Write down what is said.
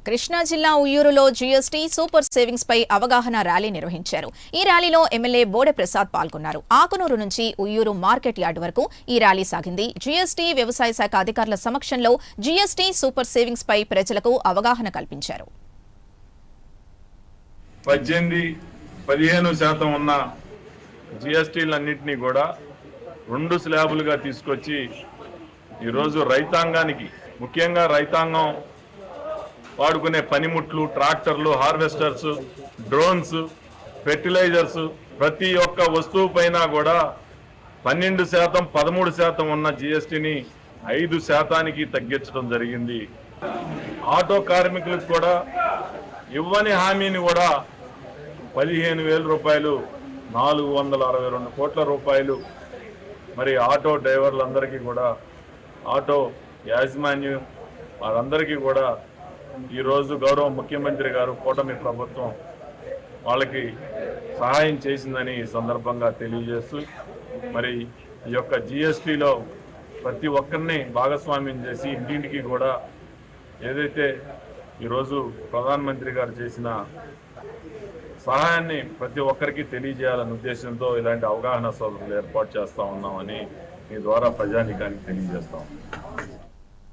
కృష్ణా జిల్లా ఉయ్యూరులో GST super savings పై అవగాహన rally నిర్వహించారు. ఈ ర్యాలీలో ఎమ్మెల్యే బోడె ప్రసాద్ పాల్గొన్నారు. ఆకునూరు నుంచి ఉయ్యూరు మార్కెట్ యార్డు వరకు ఈ ర్యాలీ సాగింది. జీఎస్టీ వ్యవసాయ శాఖ అధికారుల సమక్షంలో జీఎస్టీ సూపర్ సేవింగ్స్ పై ప్రజలకు అవగాహన కల్పించారు. 18-15% ఉన్న జీఎస్టీలన్నింటినీ కూడా 2 స్లాబులుగా తీసుకొచ్చి ఈరోజు రైతాంగానికి, ముఖ్యంగా రైతాంగం వాడుకునే పనిముట్లు, ట్రాక్టర్లు, హార్వెస్టర్స్, డ్రోన్స్, ఫెర్టిలైజర్స్, ప్రతి ఒక్క వస్తువు పైన కూడా 12%, 13% ఉన్న జీఎస్టీని 5%కి తగ్గించడం జరిగింది. ఆటో కార్మికులకు కూడా ఇవ్వని హామీని కూడా 15,000 రూపాయలు, 462 కోట్ల రూపాయలు మరి ఆటో డ్రైవర్లందరికీ కూడా, ఆటో యాజమాన్యం వారందరికీ కూడా ఈరోజు గౌరవ ముఖ్యమంత్రి గారు, కూటమి ప్రభుత్వం వాళ్ళకి సహాయం చేసిందని ఈ సందర్భంగా తెలియజేస్తూ, మరి ఈ యొక్క జీఎస్టీలో ప్రతి ఒక్కరిని భాగస్వామ్యం చేసి ఇంటింటికి కూడా ఏదైతే ఈరోజు ప్రధానమంత్రి గారు చేసిన సహాయాన్ని ప్రతి ఒక్కరికి తెలియజేయాలనే ఉద్దేశంతో ఇలాంటి అవగాహన సభలు ఏర్పాటు చేస్తూ ఉన్నామని మీ ద్వారా ప్రజానీకానికి తెలియజేస్తాం.